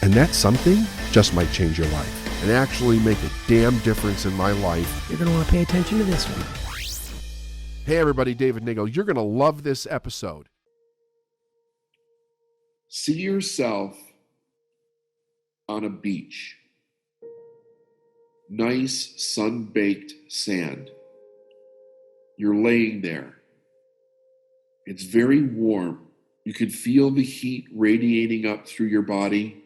And that something just might change your life and actually make a damn difference in my life. You're going to want to pay attention to this one. Hey everybody, David Nagel. You're going to love this episode. See yourself on a beach. Nice sun-baked sand. You're laying there. It's very warm. You can feel the heat radiating up through your body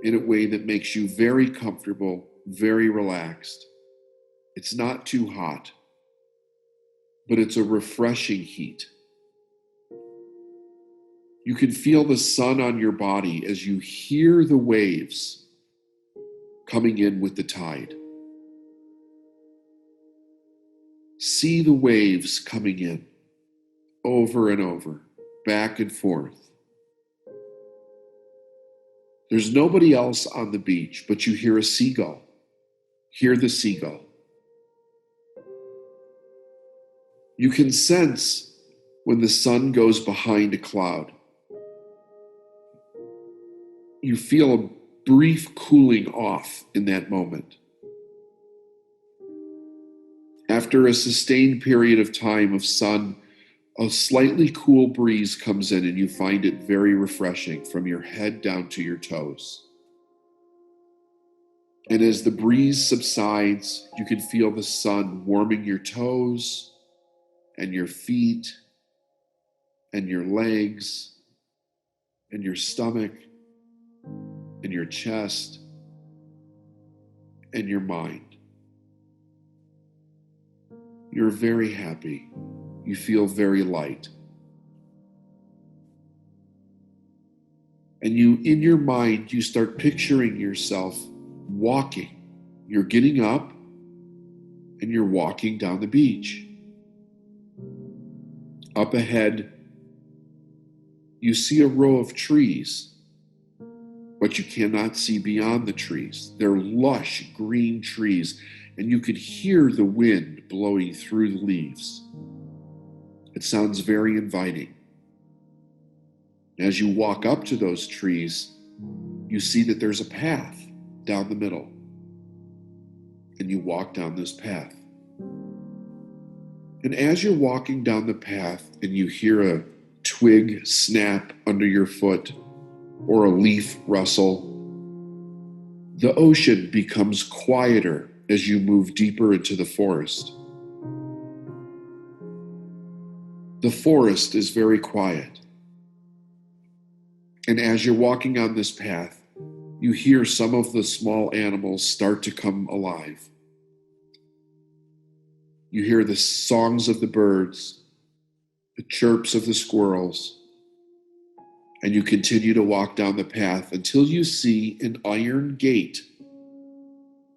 in a way that makes you very comfortable, very relaxed. It's not too hot, but it's a refreshing heat. You can feel the sun on your body as you hear the waves coming in with the tide. See the waves coming in over and over, back and forth. There's nobody else on the beach, but you hear a seagull. Hear the seagull. You can sense when the sun goes behind a cloud. You feel a brief cooling off in that moment. After a sustained period of time of sun, a slightly cool breeze comes in and you find it very refreshing from your head down to your toes. And as the breeze subsides, you can feel the sun warming your toes and your feet and your legs and your stomach and your chest and your mind. You're very happy. You feel very light. And in your mind, you start picturing yourself walking. You're getting up and you're walking down the beach. Up ahead, you see a row of trees, but you cannot see beyond the trees. They're lush green trees, and you could hear the wind blowing through the leaves. It sounds very inviting. As you walk up to those trees, you see that there's a path down the middle. And you walk down this path. And as you're walking down the path and you hear a twig snap under your foot or a leaf rustle, the ocean becomes quieter as you move deeper into the forest. The forest is very quiet. And as you're walking on this path, you hear some of the small animals start to come alive. You hear the songs of the birds, the chirps of the squirrels, and you continue to walk down the path until you see an iron gate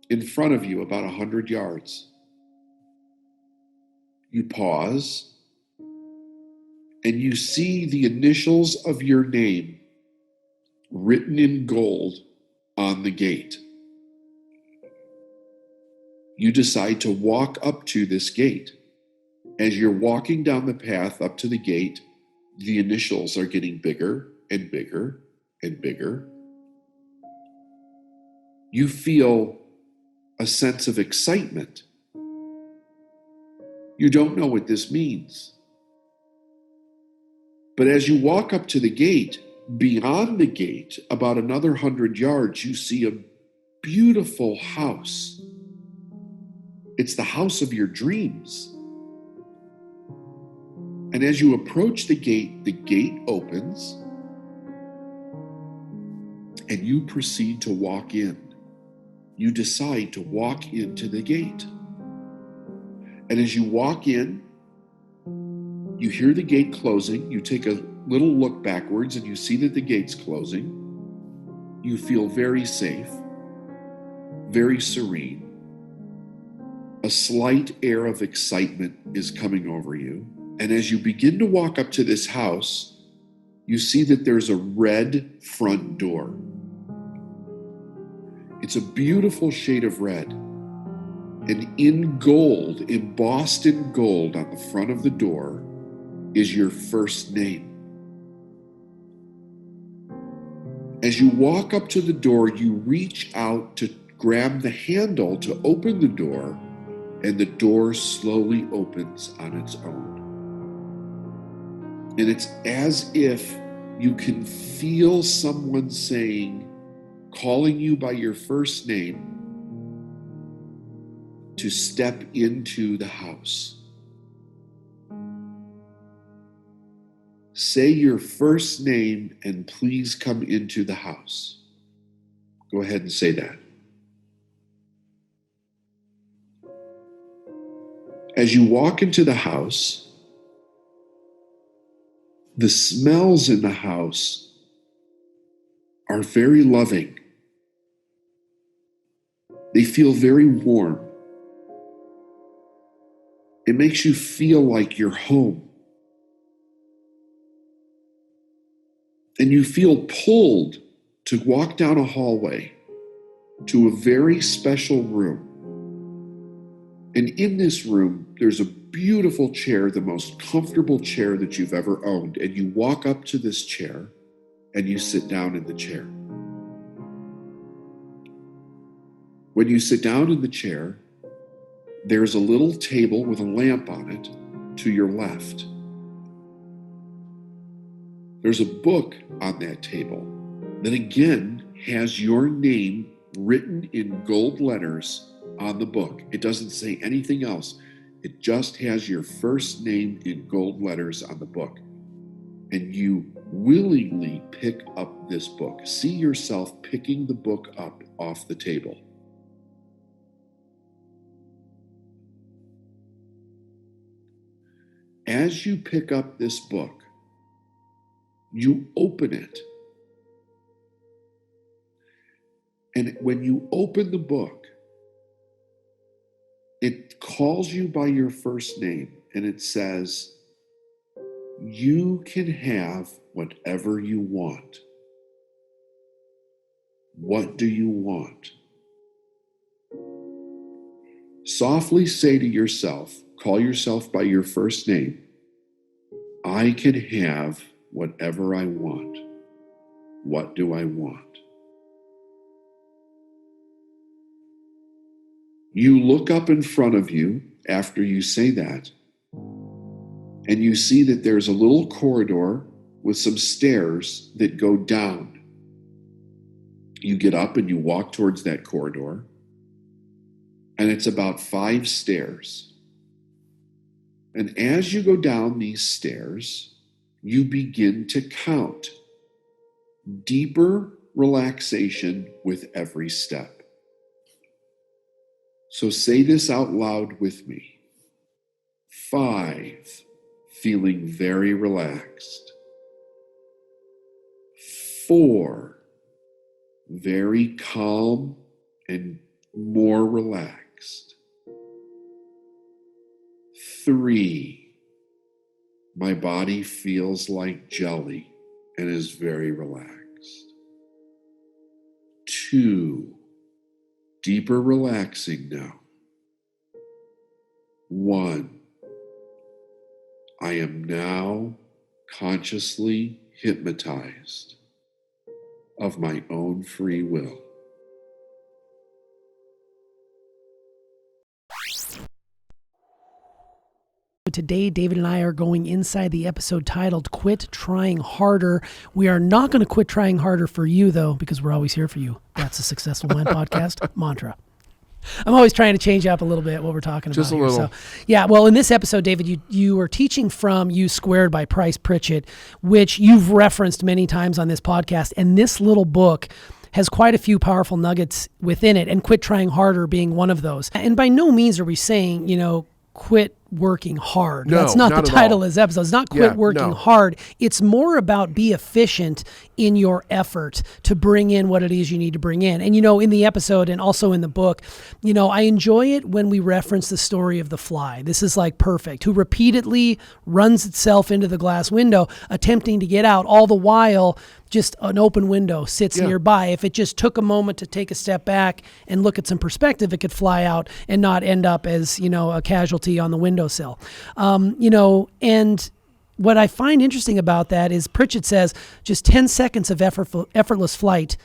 in front of you about 100 yards. You pause, and you see the initials of your name written in gold on the gate. You decide to walk up to this gate. As you're walking down the path up to the gate, the initials are getting bigger and bigger and bigger. You feel a sense of excitement. You don't know what this means. But as you walk up to the gate, beyond the gate, about another 100 yards, you see a beautiful house. It's the house of your dreams. And as you approach the gate opens, and you proceed to walk in. You decide to walk into the gate. And as you walk in, you hear the gate closing. You take a little look backwards and you see that the gate's closing. You feel very safe, very serene. A slight air of excitement is coming over you. And as you begin to walk up to this house, you see that there's a red front door. It's a beautiful shade of red. And in gold, embossed in gold on the front of the door, is your first name. As you walk up to the door, you reach out to grab the handle to open the door, and the door slowly opens on its own. And it's as if you can feel someone saying, calling you by your first name, to step into the house. Say your first name and please come into the house. Go ahead and say that. As you walk into the house, the smells in the house are very loving. They feel very warm. It makes you feel like you're home. And you feel pulled to walk down a hallway to a very special room. And in this room, there's a beautiful chair, the most comfortable chair that you've ever owned. And you walk up to this chair and you sit down in the chair. When you sit down in the chair, there's a little table with a lamp on it to your left. There's a book on that table that again has your name written in gold letters on the book. It doesn't say anything else. It just has your first name in gold letters on the book. And you willingly pick up this book. See yourself picking the book up off the table. As you pick up this book, you open it. And when you open the book, it calls you by your first name and it says, you can have whatever you want. What do you want? Softly say to yourself, call yourself by your first name, I can have whatever I want. What do I want? You look up in front of you after you say that, and you see that there's a little corridor with some stairs that go down. You get up and you walk towards that corridor, and it's about 5 stairs. And as you go down these stairs, you begin to count. Deeper relaxation with every step. So say this out loud with me. 5, feeling very relaxed. 4, very calm and more relaxed. 3, my body feels like jelly and is very relaxed. 2, deeper relaxing now. 1, I am now consciously hypnotized of my own free will. Today, David and I are going inside the episode titled Quit Trying Harder. We are not going to quit trying harder for you, though, because we're always here for you. That's a Successful Mind podcast mantra. I'm always trying to change up a little bit what we're talking about. Just a here. little. So, yeah, well, in this episode, David, you were teaching from U Squared by Price Pritchett, which you've referenced many times on this podcast. And this little book has quite a few powerful nuggets within it, and Quit Trying Harder being one of those. And by no means are we saying, quit working hard. No, that's not the at title all. of this episode. It's not quit working hard. It's more about be efficient in your effort to bring in what it is you need to bring in. And, in the episode and also in the book, I enjoy it when we reference the story of the fly. This is like perfect, who repeatedly runs itself into the glass window, attempting to get out, all the while just an open window sits nearby. If it just took a moment to take a step back and look at some perspective, it could fly out and not end up as, a casualty on the windowsill. And what I find interesting about that is Pritchett says just 10 seconds of effortless flight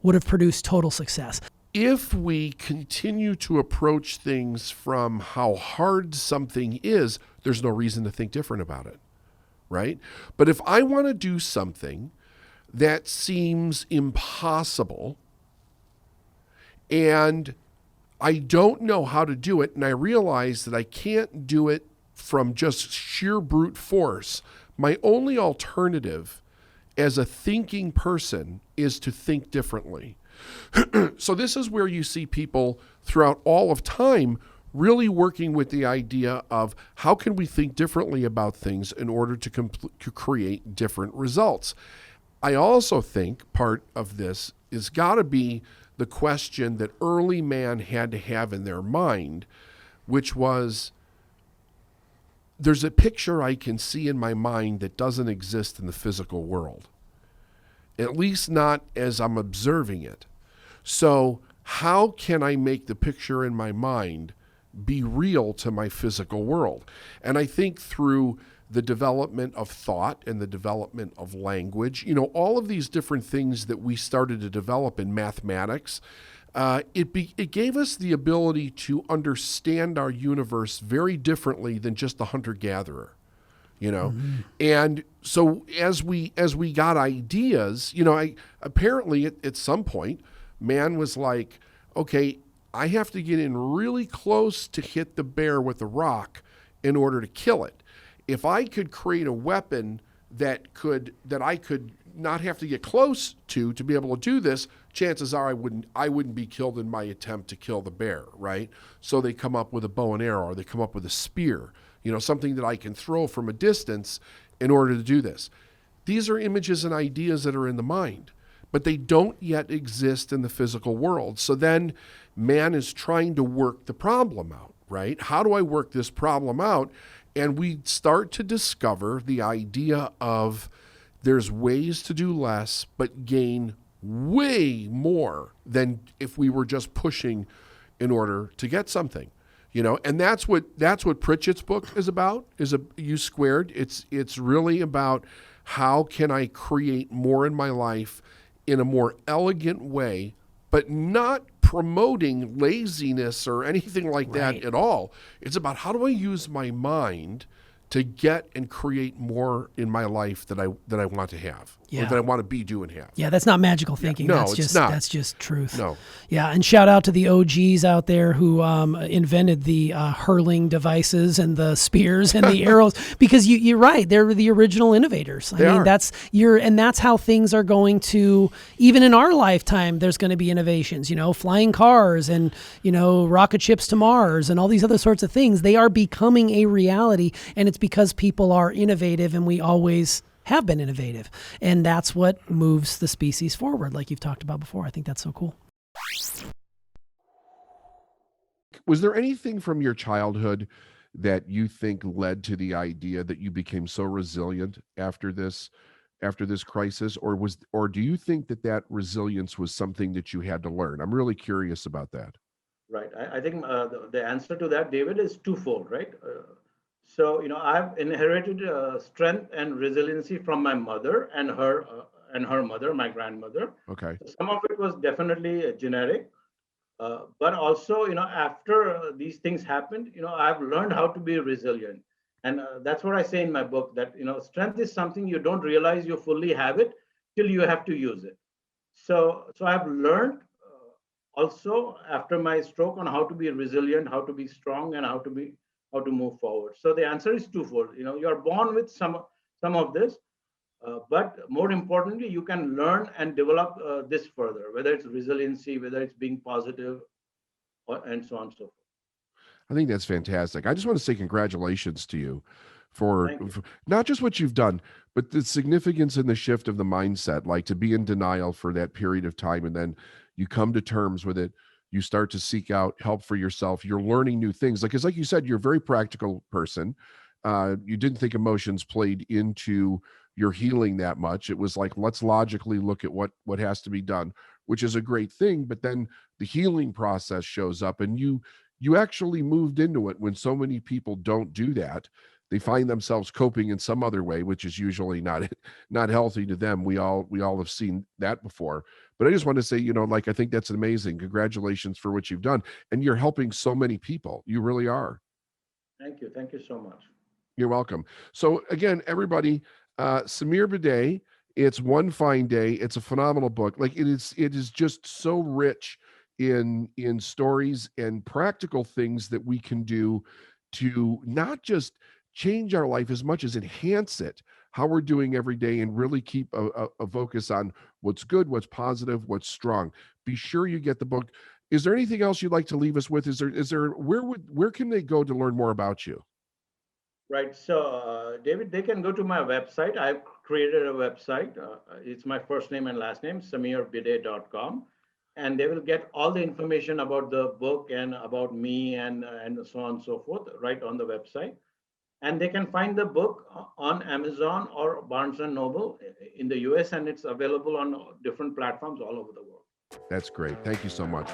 would have produced total success. If we continue to approach things from how hard something is, there's no reason to think different about it, right? But if I want to do something that seems impossible and I don't know how to do it, and I realize that I can't do it from just sheer brute force, my only alternative as a thinking person is to think differently. So this is where you see people throughout all of time really working with the idea of how can we think differently about things in order to create different results. I also think part of this is got to be the question that early man had to have in their mind, which was, there's a picture I can see in my mind that doesn't exist in the physical world, at least not as I'm observing it. So how can I make the picture in my mind be real to my physical world? And I think through the development of thought and the development of language, all of these different things that we started to develop in mathematics, it gave us the ability to understand our universe very differently than just the hunter-gatherer. And so as we got ideas, apparently at some point, man was like, okay, I have to get in really close to hit the bear with a rock in order to kill it. If I could create a weapon that I could not have to get close to be able to do this, chances are I wouldn't be killed in my attempt to kill the bear, right? So they come up with a bow and arrow, or they come up with a spear, something that I can throw from a distance in order to do this. These are images and ideas that are in the mind, but they don't yet exist in the physical world. So then man is trying to work the problem out, right? How do I work this problem out? And we start to discover the idea of there's ways to do less, but gain way more than if we were just pushing in order to get something, and that's what Pritchett's book is about, is U squared. It's really about how can I create more in my life in a more elegant way, but not promoting laziness or anything like that at all. It's about how do I use my mind to get and create more in my life that I want to have, or that I want to be, do, and have. Yeah, that's not magical thinking. No, that's it's just not. That's just truth. No. Yeah, and shout out to the OGs out there who invented the hurling devices and the spears and the arrows, because you're right, they're the original innovators. I mean, that's how things are going to, even in our lifetime, there's going to be innovations. Flying cars and rocket ships to Mars and all these other sorts of things. They are becoming a reality, and it's because people are innovative, and we always have been innovative. And that's what moves the species forward, like you've talked about before. I think that's so cool. Was there anything from your childhood that you think led to the idea that you became so resilient after this crisis, or do you think that resilience was something that you had to learn? I'm really curious about that. Right. I think the answer to that, David, is twofold, right? So, I've inherited strength and resiliency from my mother and her mother, my grandmother. Okay. Some of it was definitely genetic, but also, after these things happened, I've learned how to be resilient, and that's what I say in my book, that strength is something you don't realize you fully have it till you have to use it. So I've learned also after my stroke on how to be resilient, how to be strong, and how to move forward. So the answer is twofold. You're born with some of this, but more importantly, you can learn and develop this further, whether it's resiliency, whether it's being positive, and so on and so forth. I think that's fantastic. I just want to say congratulations to you for Thank you. not just what you've done, but the significance in the shift of the mindset, like to be in denial for that period of time, and then you come to terms with it. You start to seek out help for yourself. You're learning new things. Like you said, you're a very practical person. You didn't think emotions played into your healing that much. It was like, let's logically look at what has to be done, which is a great thing. But then the healing process shows up, and you actually moved into it when so many people don't do that. they find themselves coping in some other way, which is usually not healthy to them. We all have seen that before. But I just want to say, like, I think that's amazing. Congratulations for what you've done. And you're helping so many people. You really are. Thank you. Thank you so much. You're welcome. So again, everybody, Sameer Bhide, It's One Fine Day. It's a phenomenal book. Like, it is just so rich in stories and practical things that we can do to not just change our life as much as enhance it, how we're doing every day, and really keep a focus on what's good, what's positive, what's strong. Be sure you get the book. Is there anything else you'd like to leave us with? Is there where can they go to learn more about you? Right. So, David, they can go to my website. I've created a website. It's my first name and last name, sameerbhide.com. And they will get all the information about the book and about me and so on and so forth right on the website. And they can find the book on Amazon or Barnes and Noble in the US, and it's available on different platforms all over the world. That's great. Thank you so much.